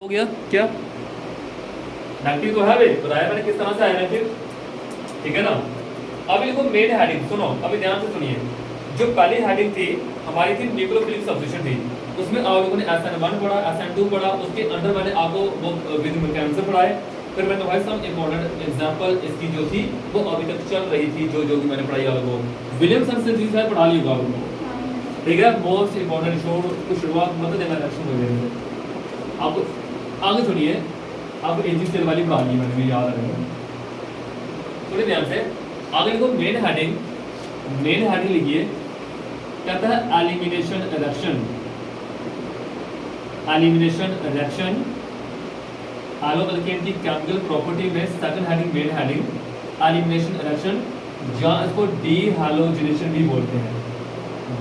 हो गया क्या नेगेटिव तो है भाई, बताया मैंने किस तरह से आया नेगेटिव, ठीक है ना। अब लिखो मेन हेडिंग, सुनो अभी ध्यान से सुनिए। जो पहली हेडिंग थी हमारी थी न्यूक्लियोफिलिक सब्स्टिट्यूशन थी, उसमें आप लोगों ने SN1 पढ़ा, SN2 पढ़ा, उसके अंदर मैंने आपको वो विद मैकेनिज्म पढ़ाए। फिर मैंने भाई सम इंपॉर्टेंट एग्जांपल इसकी जो थी वो अभी तक चल रही थी, जो जो भी मैंने पढ़ाई आप लोगों को विलियमसन सिंथेसिस है पढ़ा ली होगा आप लोगों को, ठीक है। मोस्ट इंपॉर्टेंट शो को शुरुआत मतलब देना रिएक्शन हो गई। आप आगे सुनिए, अब एजी स्केल वाली पढ़ा ली मैंने, भी याद रखेगा थोड़ी ध्यान से। आगे लिखो मेन हेडिंग, मेन हेडिंग लिखिए, कहता है elimination reaction, elimination reaction haloalkane की केमिकल प्रॉपर्टी में second heading main heading elimination reaction, जहाँ इसको डी हैलोजिनेशन भी बोलते हैं,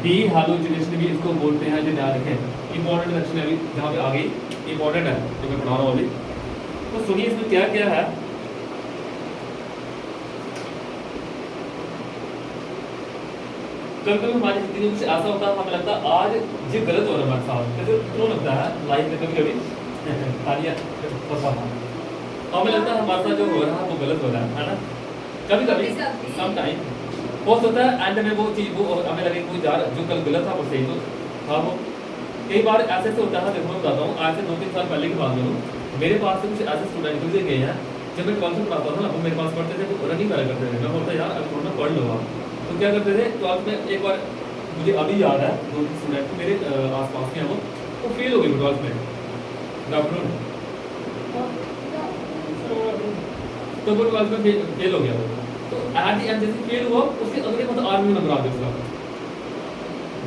डी हैलोजिनेशन भी इसको बोलते हैं, जो ध्यान रखें। इंपॉर्टेंट रिएक्शन है अभी जहाँ पे आ गई, इंपॉर्टेंट है जो मैं पढ़ा रहा हूँ अभी, तो सुनिए इसमें क्या क्या है। कभी कभी हमारी जिंदगी में कुछ ऐसा होता है, हमें लगता है आज ये गलत हो रहा है हमारे साथ, कैसे क्यों लगता है लाइफ में कभी कभी तालियां हमें लगता है हमारे साथ जो हो रहा है वो गलत हो रहा है ना। कभी कभी सम टाइम हो सकता है एंड में वो चीज वो हमें लगे कोई जा जो कल गलत था वो सही तो था वो। कई बार ऐसे से होता है, देखो मैं बताता हूँ, आज से 2-3 साल पहले की बात करूँ, मेरे पास से कुछ ऐसे स्टूडेंट मुझे गए हैं, जब मैं 12th में पढ़ाता था ना वो मेरे पास पढ़ते थे, वो रनिंग करा करते थे। मैं बोलता यार अब थोड़ा पढ़ लो आप, तो क्या करते थे 12th में एक बार मुझे अभी याद है 2-3 स्टूडेंट मेरे आसपास के हैं, वो फेल हो गए 12th में, तो वो 12th में फेल हो गया वो, तो एट द एंड जैसे फेल हुआ उसके अगले मतलब आर्मी में नंबर आ गया उसका,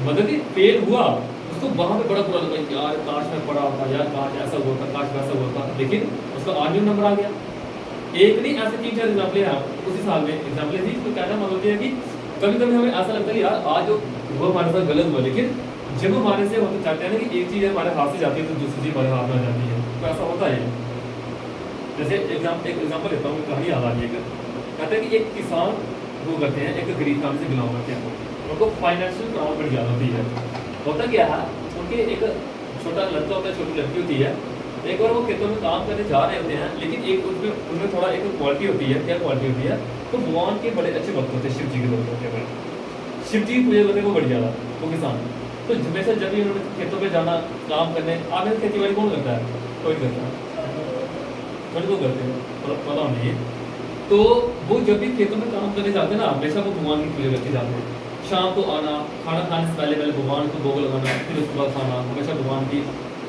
मतलब कि फेल हुआ उसको वहां पे बड़ा बुरा लगा, यार काश मैं पढ़ा होता, यार काश ऐसा हुआ था, काश वैसा हुआ था, लेकिन उसका आर्मी में नंबर आ गया। एक नहीं ऐसे 3-4 एग्जाम्पल है उसी साल में एग्जाम्पल थी। तो कहना मतलब है कि कभी कभी हमें ऐसा लगता है यार आज जो वो हमारे साथ गलत हुआ, लेकिन जब हमारे से होते चाहते हैं ना कि एक चीज़ हमारे हाथ से जाती है तो दूसरी चीज़ हमारे हाथ में आ जाती है, तो ऐसा होता है। जैसे एक एग्जाम्पल लेता हूँ, कहानी याद आ रही है। कहते हैं कि एक किसान वो करते हैं, एक गरीब फैमिली से बिलोंग करते हैं, उनको फाइनेंशियल प्रॉब्लम बड़ी ज़्यादा होती है। होता क्या है, उनके एक छोटा लड़का होता है, छोटी लड़की होती है। एक बार वो खेतों में काम करने जा रहे होते हैं, लेकिन एक उनमें थोड़ा एक क्वालिटी होती है, क्या क्वालिटी होती है, तो भगवान के बड़े अच्छे भक्त होते हैं, शिव जी के भक्त होते हैं, शिव जी की पूजा करते हैं वो बड़ी ज़्यादा वो किसान। तो हमेशा जब भी उन्होंने खेतों में जाना काम करने, आगे खेती बाड़ी कौन करता है, कोई करता है, कोई को करते हैं पता नहीं। तो वो जब भी खेतों में काम करने जाते हैं ना, हमेशा वो भगवान की पूजा करके जाते हैं। शाम को आना, खाना खाने से पहले पहले भगवान को भोग लगाना, फिर उसके बाद खाना, हमेशा भगवान की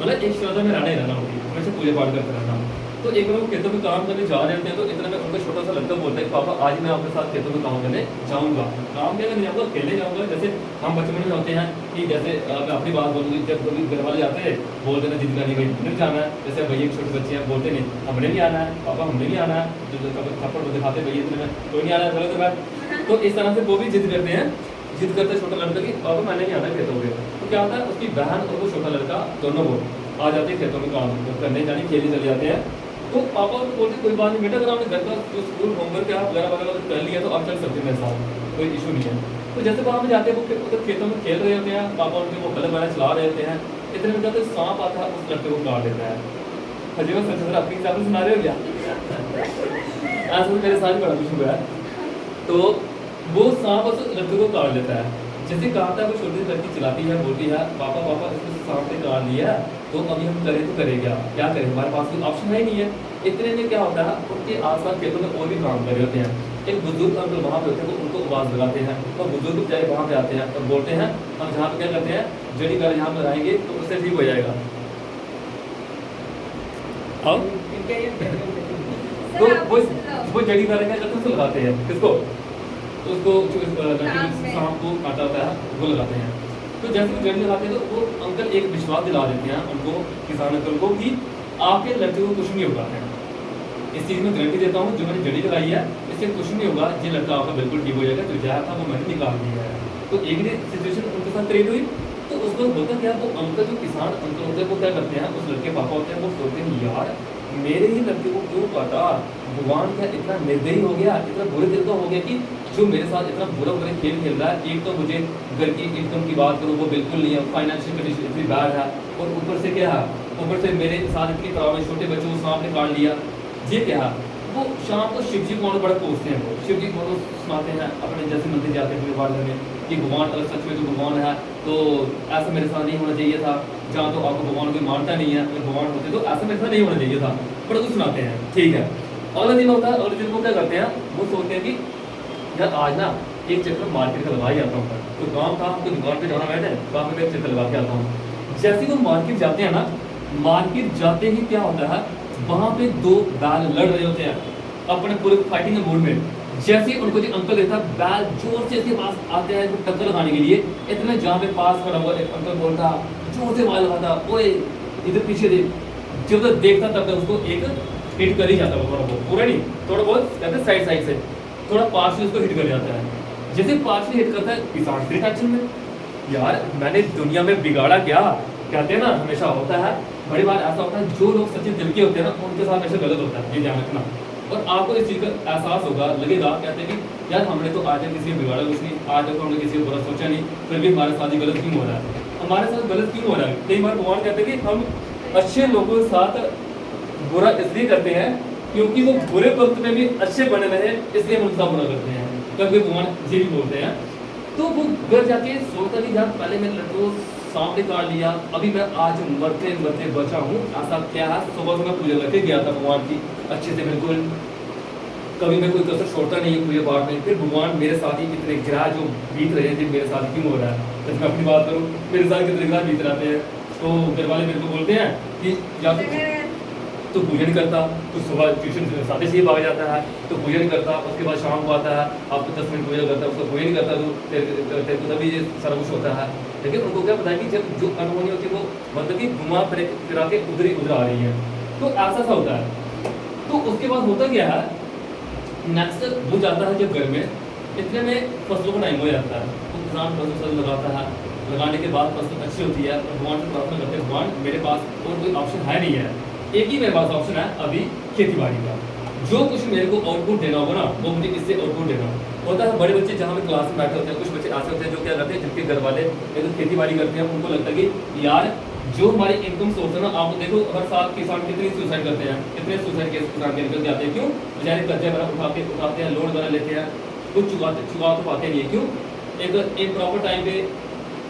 मतलब एक श्रद्धा में रहना ही रहना होती है, हमेशा पूजा पाठ करते रहना। तो एक बार वो खेतों में काम करने जा रहे होते हैं, तो इतना में उनका छोटा सा लड़का बोलता है पापा आज मैं आपके साथ खेतों में काम करने जाऊँगा। काम क्या करने जाऊँगा, खेलने जाऊँगा। जैसे हम बचपन में होते हैं कि जैसे मैं अपनी बात बोलूँगी, जब कभी घर वाले जाते हैं बोलते हैं जिद करनी भाई नहीं जाना है, जैसे भैया छोटे बच्चे हैं बोलते नहीं हमने नहीं आना है, पापा हमने नहीं आना है, जो थप्पड़ दिखाते भैया इतने में कोई नहीं आना है गलत बात। तो इस तरह से वो भी जिद करते हैं, जिद करते छोटा लड़का की पापा मैंने नहीं आना खेतों में। तो क्या होता है उसकी बहन और वो छोटा लड़का दोनों वो आ जाते हैं खेतों में काम करने, जाने खेलने चले जाते हैं। तो पापा उनको बोलते कोई बात नहीं बेटा, अगर आपने घर का जो स्कूल होमवर्क आप वगैरह वगैरह कर लिया तो आप चल सकते हैं मेरे साथ, कोई इशू नहीं है। तो जैसे वहाँ में जाते हैं वो उधर खेतों में खेल रहे होते हैं, पापा उनके वो कलर वगैरह चला रहे होते हैं, इतने में जाते सांप आता है उस लड़के को काट देता है। अजय वो सच अपनी एग्जाम्पल सुना रहे हो क्या ऐसा तो मेरे साथ बड़ा कुछ हुआ है। तो वो सांप उस लड़के को काट लेता है, जैसे काटता है वो छोटी लड़की चलाती है, बोलती है पापा पापा इसको सांप ने काट लिया, तो अभी हम करें तो करें क्या करें, हमारे पास कोई ऑप्शन है ही नहीं है। इतने में क्या होता है उनके आसपास खेतों में और भी काम कर रहे होते हैं, एक बुजुर्ग अंकल वहाँ पे होते हैं, वो उनको आवाज़ लगाते हैं, तो बुजुर्ग बेचारे वहाँ पे आते हैं और बोलते हैं हम जहाँ पे क्या करते हैं जड़ी घर जहाँ पर लगाएंगे तो उससे ठीक हो जाएगा। तो वो जड़ी घर क्या करते हैं उसको लगाते हैं, किसको, उसको सांप को काटा होता है वो लगाते हैं। तो जैसे वो जड़ी लगाते हैं तो वो अंकल एक विश्वास दिला देते हैं उनको, किसान अंकल को, कि आपके लड़के को कुछ नहीं होगा है, इस चीज़ में गारंटी देता हूँ, जो मैंने जड़ी लगाई है इससे कुछ नहीं होगा, ये लड़का आपका बिल्कुल ठीक हो जाएगा, जो जहर था वो मैंने निकाल दिया है। तो एक दिन सिचुएशन उनके साथ क्रिएट हुई, तो उसको होता क्या, वो अंकल जो किसान अंकल होते हैं वो क्या करते हैं, उस लड़के पापा होते हैं वो सोचते हैं यार मेरे ही लड़के को क्यों काटा, भगवान क्या इतना निर्दयी हो गया, इतना बुरे दिल का हो गया कि जो मेरे साथ इतना बुरा बुरा खेल खेल रहा है। एक तो मुझे घर की इनकम की बात करूँ वो बिल्कुल नहीं है, फाइनेंशियल कंडीशन इतनी बैड है, और ऊपर से क्या है ऊपर से मेरे साथ इतनी प्रॉब्लम, छोटे बच्चों को सांप ने काट लिया, ये क्या है। वो शाम को शिव जी को बड़ा पूछते हैं, वो शिव जी को सुनाते हैं अपने जैसे मंदिर जाते हैं पूरे में कि भगवान अगर सच में तो भगवान है तो ऐसा मेरे साथ नहीं होना चाहिए था, जहाँ तो आपको भगवान कोई मानता नहीं है, अगर भगवान होते तो ऐसा मेरे साथ नहीं होना चाहिए था, पर वो सुनाते हैं। ठीक है, अगला दिन होता है, अगले दिन वो क्या करते हैं, वो सोचते हैं कि यार आज ना एक चक्कर मार्केट का लगा ही आता हूँ, तो काम था तो दुकान पे जाना बैठे वहाँ पे एक चक्कर लगा के आता हूँ। जैसे वो मार्केट जाते हैं ना, मार्केट जाते ही क्या होता है, वहाँ पे दो बैल लड़ रहे होते हैं अपने पूरे फाइटिंग के मूड में। जैसे उनको जो अंकल देखता है, बैल जोर से इसके पास आते हैं टक्कर लगाने के लिए, इतने जहाँ पे पास खड़ा हुआ एक अंकल बोलता जोर से आवाज लगाता, ओए इधर पीछे देख। जब तक देखता तब तक उसको एक हिट कर ही जाता है, थोड़ा बहुत, पूरा नहीं थोड़ा बहुत, कहते साइड साइड से थोड़ा पास से उसको हिट कर जाता है। जैसे पास से हिट करता है, किसान फिर एक्शन में, यार मैंने दुनिया में बिगाड़ा क्या। कहते हैं ना हमेशा होता है, बड़ी बार ऐसा होता है, जो लोग सच्चे दिल के होते हैं ना उनके साथ हमेशा गलत होता है, ये ध्यान रखना। और आपको इस चीज़ का एहसास होगा, लगेगा, कहते हैं कि यार हमने तो आज तक किसी को बिगाड़ा कुछ नहीं, आज तक हमने किसी को बुरा सोचा नहीं, फिर भी हमारे साथ ही गलत क्यों हो रहा है, हमारे साथ गलत क्यों हो रहा है। कई बार भगवान कहते हैं कि हम अच्छे लोगों के साथ बुरा इसलिए करते हैं क्योंकि वो बुरे वक्त में भी अच्छे बने रहे, इसलिए हम उनका बुरा करते हैं। कभी भगवान जी भी बोलते हैं, तो वो घर जाके सोचता कि यार पहले मैंने लड़कों सामने काट लिया, अभी मैं आज मरते मरते बचा हूँ, ऐसा क्या है। सुबह सुबह पूजा करके गया था भगवान की अच्छे से, बिल्कुल कभी मैं कोई कसर छोड़ता नहीं है पूजा पाठ में। फिर भगवान मेरे साथ ही कितने ग्रह जो बीत रहे थे, मेरे साथ क्यों हो रहा है। जैसे मैं अपनी बात करूँ, मेरे साथ कितने ग्रह बीत रहे हैं, तो घर वाले मेरे को बोलते हैं कि या तो पूजा नहीं करता, तो सुबह ट्यूशन सादे से ही भाग जाता है, तो पूजा नहीं करता, उसके बाद शाम को आता है आपको 10 मिनट पूजा करता है, उसको पूजा नहीं करता तो तेरे को तभी ये सारा कुछ होता है। लेकिन उनको क्या पता है कि जब जो अनहोनी होती है वो मतलब कि घुमा फिरा के उधर आ रही है, तो ऐसा सा होता है। तो उसके बाद होता क्या है, नेक्स्ट वो जाता है जब घर में, इतने में फसलों का टाइम हो जाता है, तो किसान फसल लगाता है, लगाने के बाद फसल अच्छी होती है, भगवान से प्रार्थना करते हैं भगवान मेरे पास और कोई ऑप्शन है नहीं है, एक ही मेरे पास ऑप्शन है अभी खेती बाड़ी का, जो कुछ मेरे को आउटपुट देना होगा ना वो मुझे इससे आउटपुट देना होता है। बड़े बच्चे जहाँ पे क्लास में बैठे होते हैं, कुछ बच्चे ऐसे होते हैं जो क्या करते हैं, जिनके घर वाले तो खेती बाड़ी करते हैं, उनको लगता है कि यार जो हमारी इनकम सोर्स है ना, आप देखो हर साल किसान कितने सुसाइड करते हैं, कितने सुसाइड केस किसान के निकल जाते हैं, क्यों बेचारे कर्जे वगैरह उठाते हैं, लोन वगैरह लेते हैं, कुछ चुका तो पाते नहीं है, क्यों एक इम्प्रॉपर टाइम पे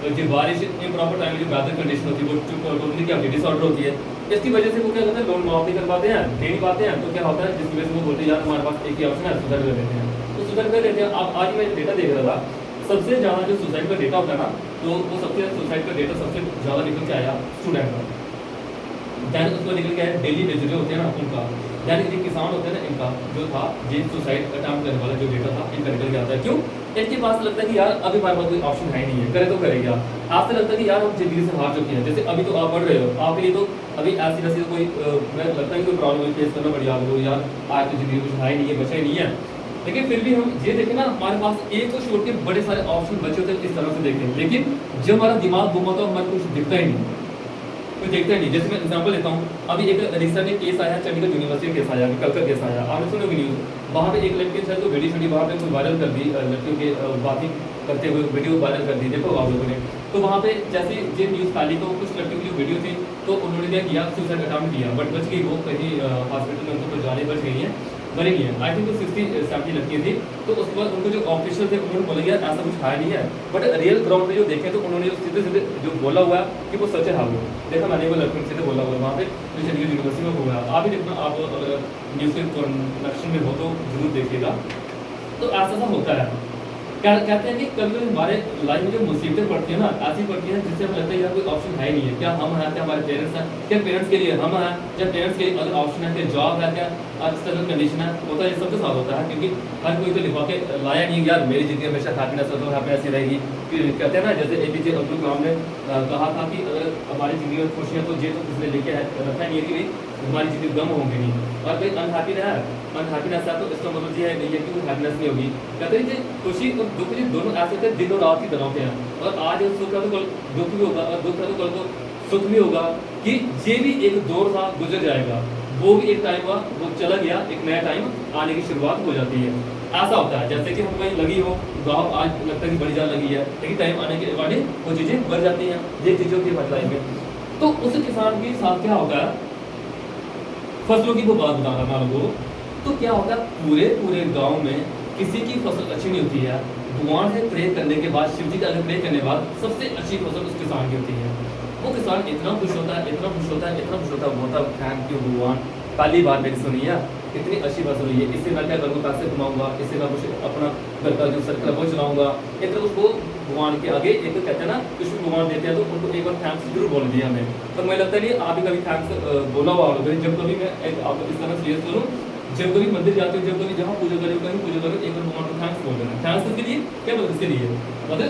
जो बारिश इम्प्रॉपर टाइम में जो वेदर कंडीशन होती है वो टोटली क्या होती है, डिसऑर्डर होती है। इसकी वजह से वो क्या करते हैं, लोन माफ नहीं कर पाते हैं, दे नहीं पाते हैं, तो क्या होता है जिसकी वजह से वो बोलते हैं यार हमारे पास एक ही ऑप्शन है, सुसाइड कर लेते हैं, तो सुसाइड कर लेते हैं। अब आज मैं डेटा देख रहा था, सबसे ज़्यादा जो सुसाइड का डेटा होता है ना, तो वो सबसे सुसाइड का डेटा सबसे ज़्यादा निकल के आया स्टूडेंट का, दैन उसको निकल के आया डेली बेसिस जो होते हैं ना उनका, यानी जो किसान होते हैं ना इनका जो था ये सुसाइड अटैम्प्ट करने वाला जो डेटा था इनका निकल के आता है। क्यों, इनके पास लगता है कि यार अभी हमारे पास कोई ऑप्शन है ही नहीं है, करे तो करेगा। आपसे लगता है कि यार हम जिंदगी से हार चुके हैं, जैसे अभी तो आप पढ़ रहे हो, आपके लिए तो अभी ऐसी वैसी कोई मैं लगता है कोई प्रॉब्लम फेस करना पड़ आपको, यार आज तो जिंदगी कुछ है ही नहीं है, बचा ही नहीं है। लेकिन फिर भी हम ये देखें ना, हमारे पास एक को छोड़ के बड़े सारे ऑप्शन बचे होते हैं, इस तरह से देखें, लेकिन जब हमारा दिमाग घूमा तो हमारे कुछ दिखता ही नहीं, कोई देखता ही नहीं। जैसे मैं एग्जांपल लेता हूँ, अभी एक रिसेंट में केस आया, चंडीगढ़ यूनिवर्सिटी केस आया, कल का केस आया, आपने सुनोगे न्यूज़, वहाँ पे एक लड़की शायद तो वीडियो छड़ी वहाँ पे कोई वायरल कर दी, लड़कियों के बातें करते हुए वीडियो वायरल कर दी, देखो आप लोगों ने। तो वहाँ पे जैसे ये न्यूज़ फैली तो कुछ लड़कियों की जो वीडियो थी तो उन्होंने क्या किया, सुसाइड अटैम्प्ट किया, बट बच गई वो, कहीं हॉस्पिटल में उनको जाने बच गई है, बनी नहीं है। आई थिंक तो 60-70 लड़कियाँ थी। तो उसके बाद उनको जो ऑफिशियल थे उन्होंने बोला यार ऐसा कुछ है नहीं है, बट रियल ग्राउंड पे जो देखें तो उन्होंने सीधे सीधे जो बोला हुआ है कि वो सच है, हाँ वो देखा मैंने वो लड़कियों सीधे बोला हुआ वहाँ पे जो चंडीगढ़ यूनिवर्सिटी में हुआ। आप ही देखना, आप अगर न्यूज़ के कनेक्शन में हो तो जरूर देखिएगा। तो ऐसा सा होता है, क्या कहते हैं कि कभी कभी हमारे लाइफ में जो मुसीबतें पड़ती है ना, ऐसी पड़ती हैं जिससे हमें लगता है यार कोई ऑप्शन है ही नहीं है, क्या हम हैं, क्या हमारे पेरेंट्स हैं, क्या पेरेंट्स के लिए हम हैं, क्या पेरेंट्स के लिए अगर ऑप्शन है, क्या जॉब है, क्या एक्सटर्नल कंडीशन है, होता है, सबके साथ होता है। क्योंकि हर कोई तो लिखवा के लाया नहीं यार मेरी ज़िंदगी हमेशा हैप्पीनेस हो तो हैप्पीनेस ही रहेगी। फिर कहते हैं ना, जैसे APJ अब्दुल कलाम ने कहा था कि अगर हमारी ज़िंदगी में खुशियाँ तो ये तो किसने लेके रखा नहीं है कि भाई हमारी ज़िंदगी गम होंगे नहीं, और कोई अनहैप्पीनेस है तो इसका मतलब ये है नहीं है कि कोई हैप्पीनेस नहीं होगी। कहते हैं कि खुशी और दुख जी दोनों ऐसे थे, दिन और रात की तरह होते हैं, और आज सुख है तो कल दुख भी होगा, और दुख है तो कल को सुख भी होगा, कि ये भी एक दौर था, गुजर जाएगा, वो भी एक टाइम हुआ, वो चला गया, एक नया टाइम आने की शुरुआत हो जाती है। ऐसा होता है जैसे कि हम कहीं लगी हो गाँव, आज लगता है कि बड़ी जान लगी है, लेकिन टाइम आने के अकॉर्डिंग वो चीज़ें बढ़ जाती हैं, ये चीज़ों की हमारी लाइफ में। तो उस किसान के साथ क्या होता है, फसलों की वो बात बता रहा था लोगों, तो क्या होता है पूरे पूरे गांव में किसी की फसल अच्छी नहीं होती है, भगवान से प्रे करने के बाद, शिव जी का प्रे करने के बाद सबसे अच्छी फसल उस किसान की होती है। वो किसान इतना खुश होता है, इतना खुश होता है, इतना खुश होता है, बोलता थैंक यू भगवान, पहली बार मेरी सुनी है, इतनी अच्छी फसल हुई है, इससे मैं क्या करूँगा, पैसे कमाऊंगा, इससे मैं कुछ अपना घर का जो सर्कल है वो चलाऊंगा। इतना उसको भगवान के आगे एक कहते हैं ना, कुछ भी भगवान देते हैं तो उनको एक बार थैंक्स जरूर बोल दिया हमें। पर मुझे लगता है आप भी कभी थैंक्स बोला हुआ होगा। जब कभी मैं आपको इस तरह सजेस्ट करूँ, जब कभी मंदिर जाते हो, जब कभी जहाँ पूजा करो, कहीं पूजा करो, एक बार भगवान को थैंक्स बोल देना। थैंक्स किसके लिए, क्या मतलब इसके लिए, मतलब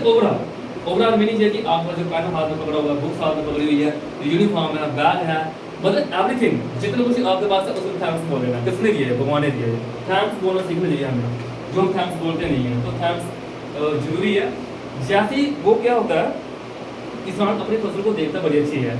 ओवरऑल मीनिंग है कि आपका जो पेन हाथ में पकड़ा हुआ है, बुक्स हाथ में पकड़ी हुई है, यूनिफॉर्म है, बैग है, मतलब एवरीथिंग जितना कुछ आपके पास है उसमें थैंक्स बोल देना। किसने दिया है, भगवान ने दिया है। थैंक्स बोलना सीखना चाहिए हमें, जो हम थैंक्स बोलते नहीं है, तो थैंक्स जरूरी है। जैसे ही वो क्या होता है, किसान अपनी फसल को देखता बड़ी अच्छी है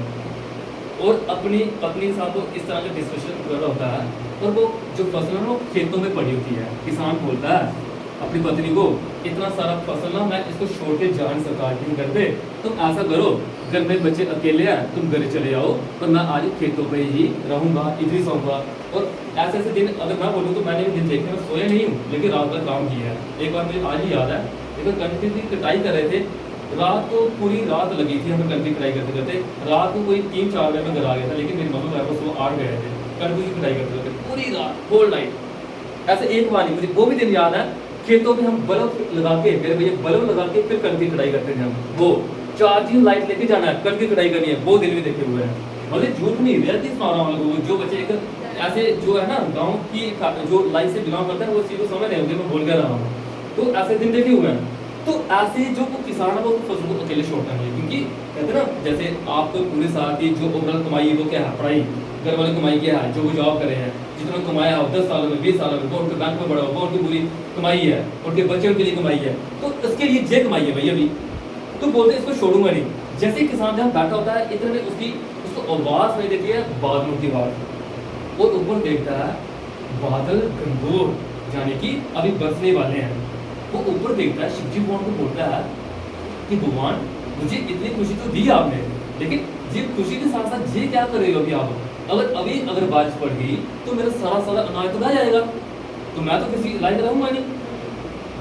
और अपनी पत्नी के साथ वो इस तरह का डिस्कशन कर रहा होता है, और वो जो फसल है वो खेतों में पड़ी होती है। किसान बोलता है अपनी पत्नी को, इतना सारा फसल ना मैं इसको छोड़ के जा नहीं सकता, नहीं करते, तुम ऐसा करो, घर में बच्चे अकेले हैं, तुम घर चले आओ, पर मैं आज खेतों पे ही रहूंगा, इधर ही सोऊंगा। और ऐसे ऐसे दिन अगर मैं बोलूँ तो मैंने भी दिन देखे, मैं सोया नहीं हूँ लेकिन रात भर काम किया है। एक बार मुझे आज ही याद है, एक बार कणक की कटाई कर रहे थे, रात को पूरी रात लगी थी हमें कणक की कटाई करते करते। रात को कोई 3-4 बजे में घर आ गया था, लेकिन मेरी मम्मी घर को सुबह 8 गए थे कणक की कटाई करते करते, पूरी रात होल नाइट। ऐसे एक बार नहीं, मुझे वो भी दिन याद है, खेतों में हम बल्ब लगा के, मेरे भैया बल्ब लगा के फिर कणक की कटाई करते थे हम। वो चार्जिंग लाइट लेके जाना है, कणक की कटाई करनी है, वो दिन भी देखे हुए हैं। मतलब झूठ नहीं, रियलिटी सुना रहा हूँ लोगों को। जो बच्चे एक ऐसे जो है ना गाँव की जो लाइफ से बिलोंग करते हैं वो चीज़ को समझ नहीं होगी, मैं बोल के रहा हूँ, तो ऐसे दिन देखे हुए हैं। तो ऐसे जो किसान है वो फसल को अकेले छोड़ता नहीं है, क्योंकि कहते हैं ना, जैसे आपको पूरे साल की जो ओवरऑल कमाई है वो क्या है, पढ़ाई, घर वाले कमाई क्या है, जो वो जॉब कर रहे हैं, जितना कमाया हो 10 सालों में, 20 सालों में, वो उनके बैंक में बढ़ा हो, वो उनकी पूरी कमाई है, उनके बच्चों के लिए कमाई है, तो इसके लिए जे कमाई है भैया भी, तो बोलते इसको छोड़ूंगा नहीं। जैसे किसान जहाँ बैठा होता है, इतने में उसको आवाज नहीं देती है बादलों की आवाज, और ऊपर देखता है बादल गंगोर, यानी कि अभी बरसने वाले हैं। वो ऊपर देखता है, शिवजी भगवान को बोलता है कि भगवान मुझे इतनी खुशी तो दी आपने, लेकिन ये खुशी के साथ साथ ये क्या कर रहे हो अभी आप, अगर बारिश पड़ गई तो मेरा सारा अनाज तो ढह जाएगा, तो मैं तो किसी लायक रहूंगा नहीं,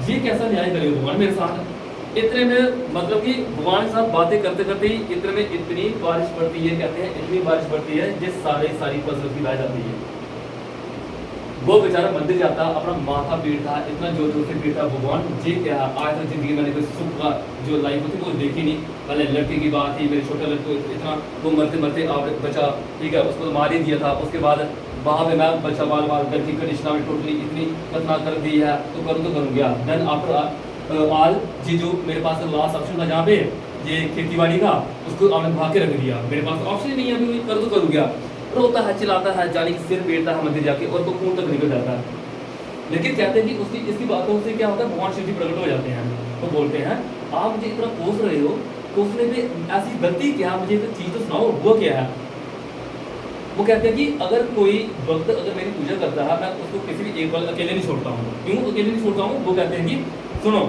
ये कैसा न्याय करेगा भगवान मेरे साथ। इतने में मतलब कि भगवान के साथ बातें करते करते ही इतने में इतनी बारिश पड़ती है, कहते हैं इतनी बारिश पड़ती है जिस सारी फसल की बह जाती है। वो बेचारा मंदिर जाता, अपना माथा पीटता, इतना जोर जोर से पीटता, भगवान जी क्या आज तक जिंदगी मैंने कोई सुख का जो लाइफ होती वो देखी नहीं। पहले लड़के की बात थी, मेरे छोटे लड़के इतना वो मरते मरते आप बचा, ठीक है, उसको मार ही दिया था। उसके बाद वहाँ पे मैं बच्चा बाल घर की कंडीशन में टोटली इतनी खतरनाक कर दी है, तो करूँ गया। देन आफ्टर ऑल जी जो मेरे पास लास्ट ऑप्शन था जहाँ पे ये खेती बाड़ी का, उसको आपने भाग के रख दिया, मेरे पास ऑप्शन ही नहीं है, अभी करूँ क्या। रोता है, चिल्लाता है, जाने की सिर पेटता है मंदिर जाके, और तो खून तक निकल जाता है। लेकिन कहते हैं कि इसकी बातों से क्या होता है, भगवान शिव जी प्रकट हो जाते हैं। तो बोलते हैं आप मुझे इतना कोस रहे हो, कोसने पे ऐसी गलती क्या, मुझे एक चीज तो सुनाओ, वो क्या है। वो कहते हैं कि अगर कोई भक्त अगर मेरी पूजा करता है, मैं उसको किसी भी एक बार अकेले नहीं छोड़ता हूँ। क्यों अकेले नहीं छोड़ता हूँ? वो कहते हैं कि सुनो,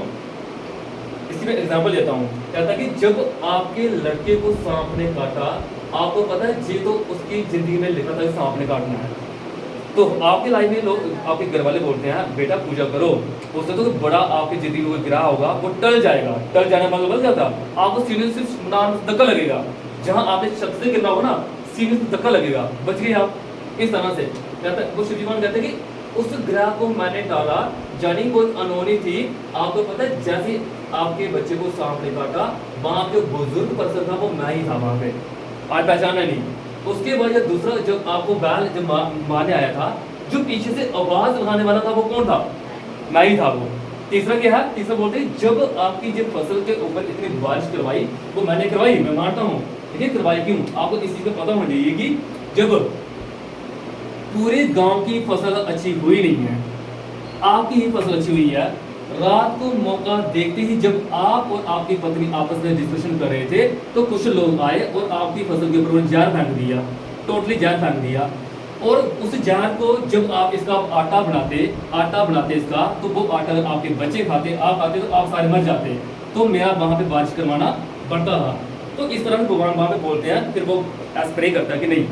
इसकी मैं एग्जाम्पल देता हूँ। कहता है कि जब आपके लड़के को सांप ने काटा, आपको पता है जी तो उसकी जिंदगी में लिखा था सांप ने काटना है, तो आपके लाइफ में लोग, आपके घर वाले बोलते हैं बेटा पूजा करो, उससे तो बड़ा आपकी जिंदगी में गिरा होगा वो टल जाएगा। टल जाने मतलब बदल जाता, आपको सीने से धक्का लगेगा, जहां आपने शख्स से गिरना होगा ना, सीने से धक्का लगेगा, बच गए आप। इस तरह से कहता है वो शिवजी कहते हैं कि उस ग्रह को मैंने डाला, जानी कोई अनहोनी थी। आपको पता है जैसे आपके बच्चे को सांप ने काटा, वहां पे बुजुर्ग पर्सन था वो मैं ही था वहां पे, आज पहचाना नहीं। उसके बाद दूसरा जब आपको बैल जब मारने आया था, जो पीछे से आवाज लगाने वाला था वो कौन था? मैं ही था वो। तीसरा क्या है? तीसरा बोलते हैं जब आपकी जब फसल के ऊपर इतनी बारिश करवाई, वो मैंने करवाई, मैं मानता हूँ, लेकिन करवाई क्यों? आपको इस चीज का पता होना चाहिए कि जब पूरे गांव की फसल अच्छी हुई नहीं है, आपकी ही फसल अच्छी हुई है, रात को मौका देखते ही जब आप और आपकी पत्नी आपस में डिस्कशन कर रहे थे, तो कुछ लोग आए और आपकी फसल के ऊपर उन्होंने जहर फेंक दिया, टोटली जहर फेंक दिया। और उस जहर को जब आप इसका आटा बनाते इसका, तो वो आटा अगर आपके बच्चे खाते, आप खाते, तो आप सारे मर जाते। तो मेरा वहाँ पे बारिश करवाना पड़ता था। तो इस तरह से भगवान वहाँ पे बोलते हैं। फिर वो स्प्रे करता है कि नहीं।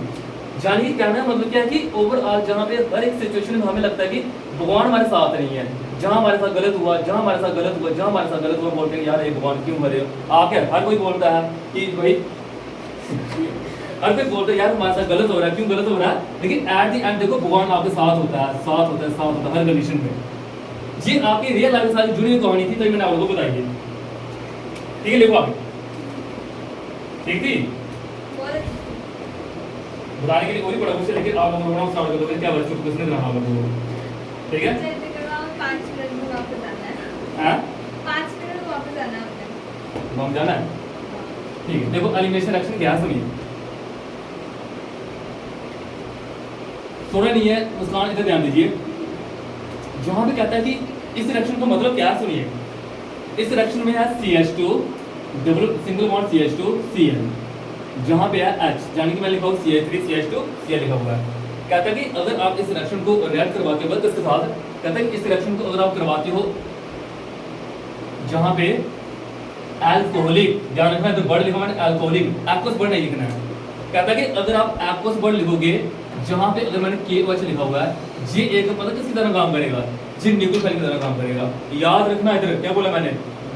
जानिए कहना है मतलब क्या है कि ओवरऑल जहाँ पे हर एक सिचुएशन में हमें लगता है कि भगवान हमारे साथ नहीं है, जहाँ हमारे साथ गलत हुआ, जहाँ हमारे साथ गलत हुआ, जहाँ हमारे साथ गलत हुआ, बोलते हैं यार ये भगवान क्यों मरे हो। आके हर कोई बोलता है कि भाई हर कोई बोलता है यार हमारे साथ गलत हो रहा है, क्यों गलत हो रहा है, लेकिन एट द एंड देखो भगवान आपके साथ होता है, साथ होता है, साथ होता है हर कंडीशन में। ये आपकी रियल लाइफ के साथ जुड़ी हुई कहानी थी, तो मैंने आपको बताई। ठीक है, लिखो आगे। ठीक थी, बताने के लिए कोई बड़ा मुझसे, लेकिन आप लोगों को स्टार्ट कर दो क्या बच्चों को किसने रहा होगा। ठीक है, 5 मिनट में वापस आना है। हां 5 मिनट में वापस आना है, हम जाना है। ठीक है, देखो एलिमिनेशन एक्शन क्या है, सुनिए। सुना नहीं है मुस्कान, इधर ध्यान दीजिए। जहां पे कहता है कि इस रिएक्शन का मतलब क्या है, सुनिए। इस रिएक्शन में है CH2 double single bond CH2 Cl, जहां पे है H, यानी कि मैं लिखा हूं CH3 CH2 Cl लिखा हुआ है। कहता है कि अगर आप इस रिएक्शन को रिएक्ट करवाते हो इसके साथ, कहता है कि इस रिएक्शन को अगर आप करवाते हो जहां पे अल्कोहलिक, ध्यान रखना है, तो वर्ड लिखा मैंने अल्कोहलिक, एक्वस वर्ड नहीं लिखना है। कहता है कि अगर आप एक्वस वर्ड लिखोगे जहां पे अगर मैंने KOH लिखा हुआ है, ये एक पता किसकी तरह काम करेगा, जी न्यूक्लियोफाइल की तरह काम करेगा। याद रखना, इधर क्या बोला मैंने,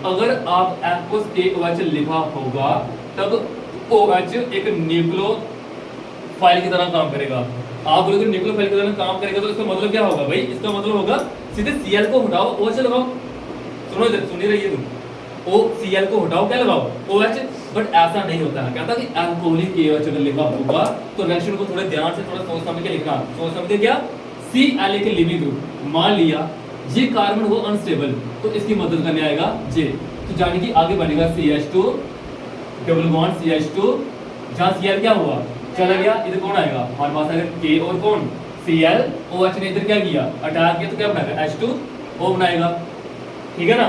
अगर आप एक्वस KOH लिखा होगा तब OH एक न्यूक्लियोफाइल की तरह काम करेगा। आप बोलोगे न्यूक्लियोफाइल की तरह काम करेगा तो इसका मतलब क्या होगा भाई, इसका मतलब होगा सीधे Cl को हटाओ OH लगाओ। सुनो इधर, सुनी रहिए तुम, Cl को हटाओ क्या लगाओ OH, बट ऐसा नहीं होता है। कहता कि अल्कोहलिक KOH अगर लिखा होगा तो रिएक्शन को थोड़े ध्यान से थोड़ा सोच समझ के लिखना। सोच समझ के क्या, Cl के लिविंग ग्रुप, मान लिया ये कार्बन वो अनस्टेबल, तो इसकी मदद करने आएगा J, तो जाने की आगे बनेगा CH2 डबल बॉन्ड CH2, जहां Cl क्या हुआ चला गया, इधर कौन आएगा हमारे पास अगर K और कौन Cl, OH ने इधर क्या किया अटैक किया, तो क्या बनाएगा H2O बनाएगा। ठीक है ना।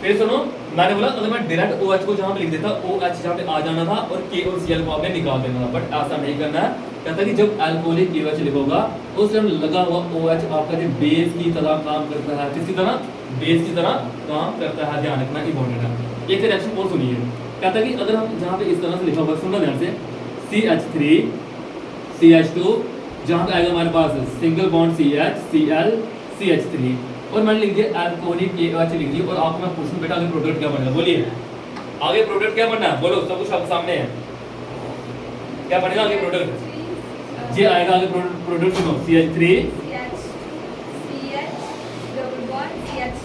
फिर सुनो, मैंने बोला अगर मैं डायरेक्ट OH को जहां पे लिख देता, OH जहां पे आ जाना था और K और Cl को आपने निकाल देना था, बट ऐसा नहीं करना है। कहता है कि जब अल्कोहलिक KOH लिखोगा उस टाइम लगा हुआ OH आपका जो बेस की तरह काम करता है, किसकी तरह, बेस की तरह काम करता है। ध्यान रखना इंपॉर्टेंट है। एक रिएक्शन और सुनिए, कहता है कि अगर हम जहां पे इस तरह से लिखा हुआ, सुनना ध्यान से, CH3 CH2, जहां पे आएगा हमारे पास single bond CH Cl CH3, और मैंने लिख दिया अल्कोहलिक KOH लिख दिया। और आपको मैं पूछूं बेटा आगे प्रोडक्ट क्या बनेगा, बोलिए आगे प्रोडक्ट क्या बनना है, बोलो, सब कुछ आपके सामने है, क्या बनेगा आगे प्रोडक्ट, ये आएगा आगे प्रोडक्ट, सुनो CH3 CH double bond CH,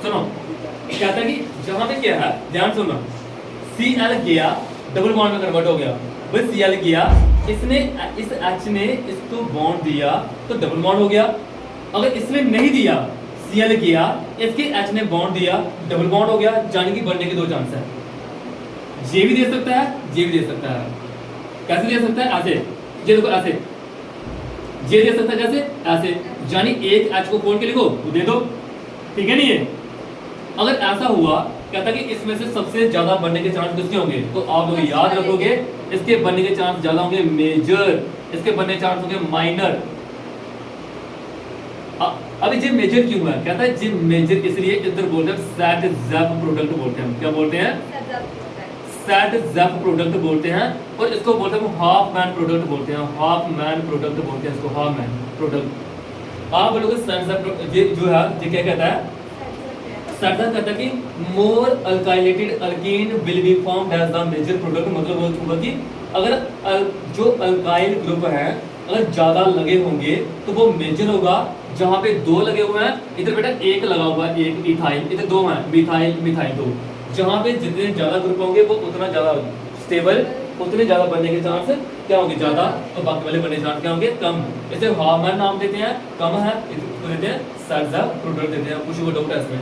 सुनो कहता है कि जहां पे क्या है, ध्यान सुनना, Cl गया डबल बॉन्ड में कन्वर्ट हो गया, भाई Cl गया, इसने इस H ने इसको बॉन्ड दिया तो डबल बॉन्ड हो गया। अगर इसने नहीं दिया, Cl गया, इसके H ने बॉन्ड दिया, डबल बॉन्ड हो गया, जाने की बनने के दो चांस है। ये भी दे सकता है, ये भी दे सकता है। कैसे दे सकता है, ऐसे, ये देखो ऐसे, ये दे सकता है कैसे, ऐसे, यानी एक H को खोल के लिखो तो दे दो, ठीक है नहीं है। अगर ऐसा हुआ, कहता कि इसमें से सबसे ज्यादा बनने के चांस किसके होंगे, तो आप लोग याद रखोगे इसके बनने के चांस ज्यादा होंगे मेजर, इसके बनने के चांस होंगे माइनर। अभी ये मेजर क्यों है, कहता है ये मेजर इसलिए इधर बोलते हैं सेट ज़ैप प्रोडक्ट बोलते हैं, क्या बोलते हैं, सेट ज़ैप प्रोडक्ट बोलते हैं। और इसको बोलते हैं हाफ मैन प्रोडक्ट बोलते हैं, हाफ मैन प्रोडक्ट बोलते हैं इसको, हाफ मैन प्रोडक्ट। आप बोलोगे सेट ज़ैप ये जो है ये क्या कहता है, सर्दा कहता कि more alkylated alkene will be formed as the major product, मतलब होगा कि अगर जो अल्काइल ग्रुप है अगर ज्यादा लगे होंगे तो वो मेजर होगा। जहां पे दो लगे हुए हैं, इधर बेटा एक लगा हुआ है, एक इथाइल, इधर दो हैं मिथाइल मिथाइल दो, जहां पे जितने ज्यादा ग्रुप होंगे वो उतना ज्यादा स्टेबल, उतने ज्यादा बनने के चांस क्या होंगे ज्यादा, और बाकी वाले बनने के चांस क्या होंगे कम। इसे हार्मोन नाम देते हैं, कम है इसको देते हैं सर्दा प्रोडक्ट देते हैं। कुछ वो डाउट है इसमें,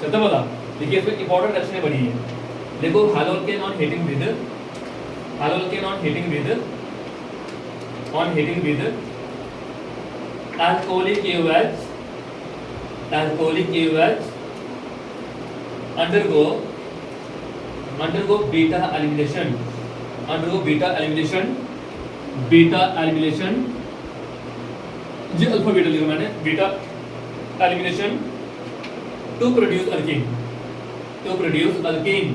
चलता बोला। देखिए इसमें इंपॉर्टेंट एक्शन बड़ी है, देखो haloalkane on heating with, haloalkane on heating with, on heating with alcoholic KOH, alcoholic KOH undergo beta elimination, undergo beta elimination, beta elimination, ये अल्फा बीटा लिखा मैंने, beta elimination to produce alkene, to produce alkene,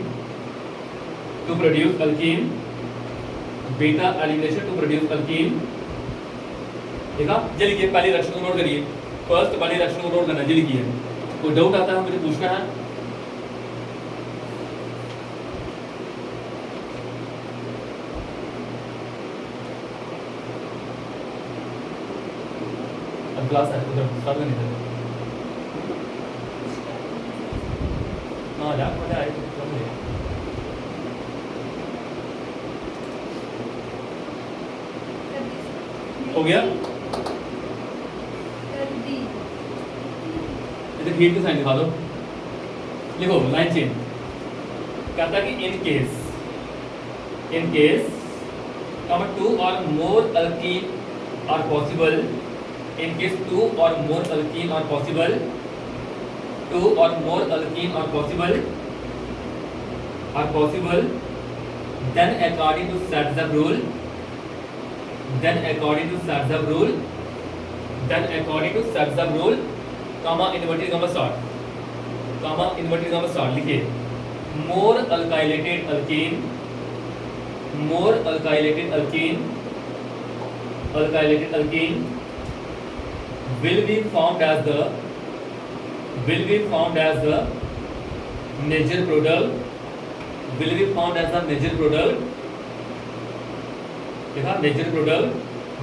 beta elimination to produce alkene। देखा, जल्दी लिखिए, पहले reaction को note करिए, first वाले रिएक्शन को नोट करना, जल्दी लिखिए। कोई डाउट आता है मुझे पूछना है? अब क्लास है, उधर स्टार्ट करने दे। हाँ यार, मजा आए तो कर ले। हो गया? इधर हीट के साइन दिखा दो, लिखो लाइन चेंज। कहता कि इन case two or more alkene are possible, in case two or more alkene are possible, then according to Satzab rule, comma inverted comma start, लिखिए more alkylated alkene will be formed as the major product, देखा, major product,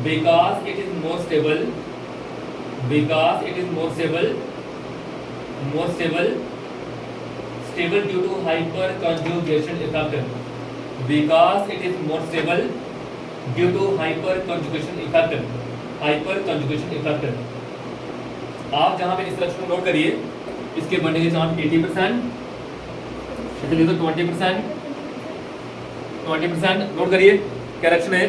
because it is more stable due to hyperconjugation effect, आप जहां पे इस लक्ष्य को note करिए, इसके बनने के चांस 80%, इसलिए तो 20% नोट करिए क्या लक्ष्य है।